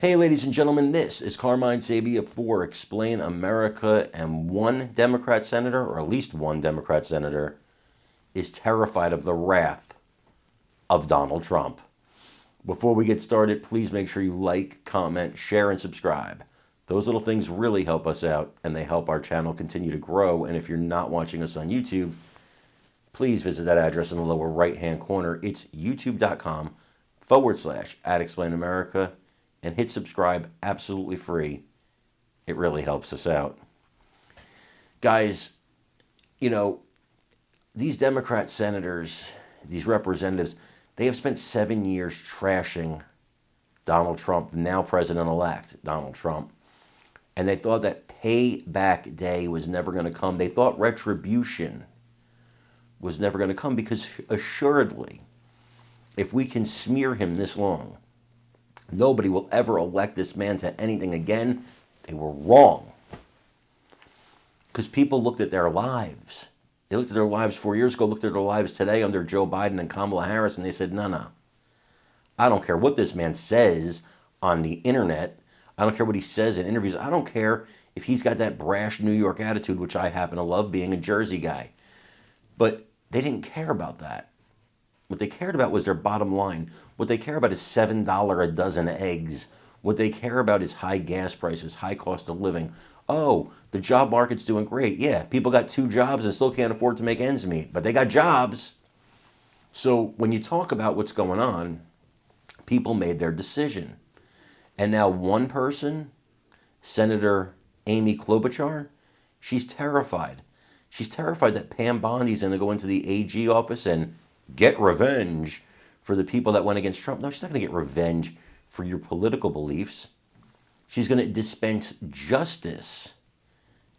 Hey, ladies and gentlemen, this is Carmine Sabia for Explain America, and one Democrat senator, or at least one Democrat senator, is terrified of the wrath of Donald Trump. Before we get started, please make sure you like, comment, share, and subscribe. Those little things really help us out, and they help our channel continue to grow. And if you're not watching us on YouTube, please visit that address in the lower right-hand corner. It's youtube.com/@explainamerica. And hit subscribe absolutely free. It really helps us out. Guys, these Democrat senators, these representatives, they have spent 7 years trashing Donald Trump, now president-elect Donald Trump. And they thought that payback day was never going to come. They thought retribution was never going to come because assuredly, if we can smear him this long, nobody will ever elect this man to anything again. They were wrong. Because people looked at their lives. They looked at their lives 4 years ago, looked at their lives today under Joe Biden and Kamala Harris, and they said, no. I don't care what this man says on the internet. I don't care what he says in interviews. I don't care if he's got that brash New York attitude, which I happen to love being a Jersey guy. But they didn't care about that. What they cared about was their bottom line. What they care about is $7 a dozen eggs. What they care about is high gas prices, high cost of living. Oh, the job market's doing great. Yeah, people got 2 jobs and still can't afford to make ends meet, but they got jobs. So when you talk about what's going on, people made their decision. And now one person, Senator Amy Klobuchar, she's terrified. She's terrified that Pam Bondi's going to go into the AG office and get revenge for the people that went against Trump. No, she's not going to get revenge for your political beliefs. She's going to dispense justice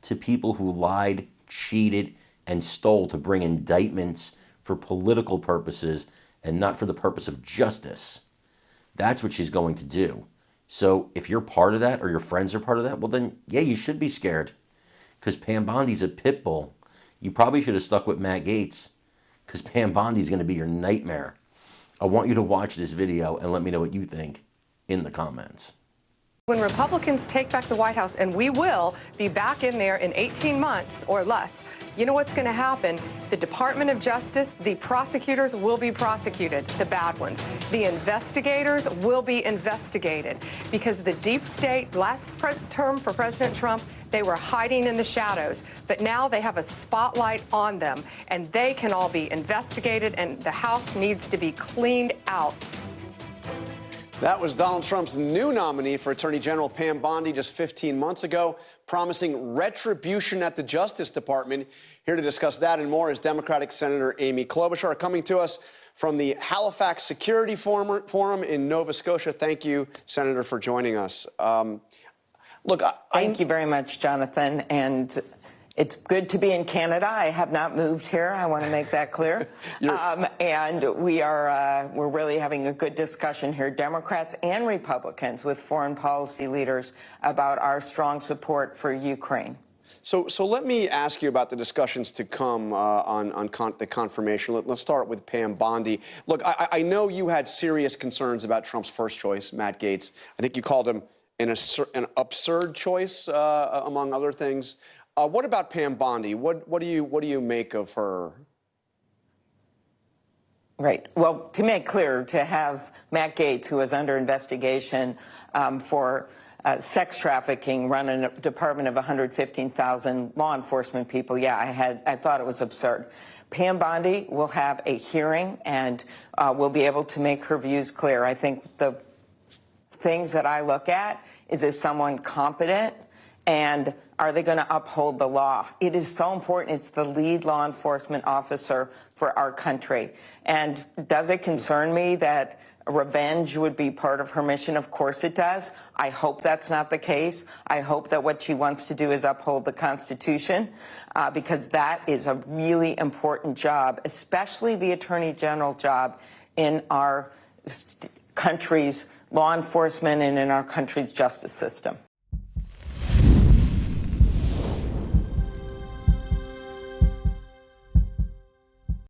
to people who lied, cheated, and stole to bring indictments for political purposes and not for the purpose of justice. That's what she's going to do. So if you're part of that or your friends are part of that, well then, yeah, you should be scared because Pam Bondi's a pit bull. You probably should have stuck with Matt Gaetz, because Pam Bondi's going to be your nightmare. I want you to watch this video and let me know what you think in the comments. When Republicans take back the White House, and we will be back in there in 18 months or less, you know what's going to happen? The Department of Justice, the prosecutors will be prosecuted, the bad ones. The investigators will be investigated because the deep state, last term for President Trump, they were hiding in the shadows, but now they have a spotlight on them, and they can all be investigated, and the House needs to be cleaned out. That was Donald Trump's new nominee for Attorney General, Pam Bondi, just 15 months ago, promising retribution at the Justice Department. Here to discuss that and more is Democratic Senator Amy Klobuchar, coming to us from the Halifax Security Forum in Nova Scotia. Thank you, Senator, for joining us. Thank you very much, Jonathan. And it's good to be in Canada. I have not moved here. I want to make that clear. And we're really having a good discussion here, Democrats and Republicans, with foreign policy leaders about our strong support for Ukraine. So let me ask you about the discussions to come on the confirmation. Let's start with Pam Bondi. Look, I know you had serious concerns about Trump's first choice, Matt Gaetz. I think you called him an absurd choice, among other things. What about Pam Bondi? What do you make of her? Right. Well, to make clear, to have Matt Gaetz, who is under investigation for sex trafficking, run a department of 115,000 law enforcement people, yeah, I thought it was absurd. Pam Bondi will have a hearing and will be able to make her views clear. I think the things that I look at is someone competent, and are they going to uphold the law? It is so important. It's the lead law enforcement officer for our country. And does it concern me that revenge would be part of her mission? Of course it does. I hope that's not the case. I hope that what she wants to do is uphold the Constitution, because that is a really important job, especially the Attorney General job in our country's law enforcement and in our country's justice system.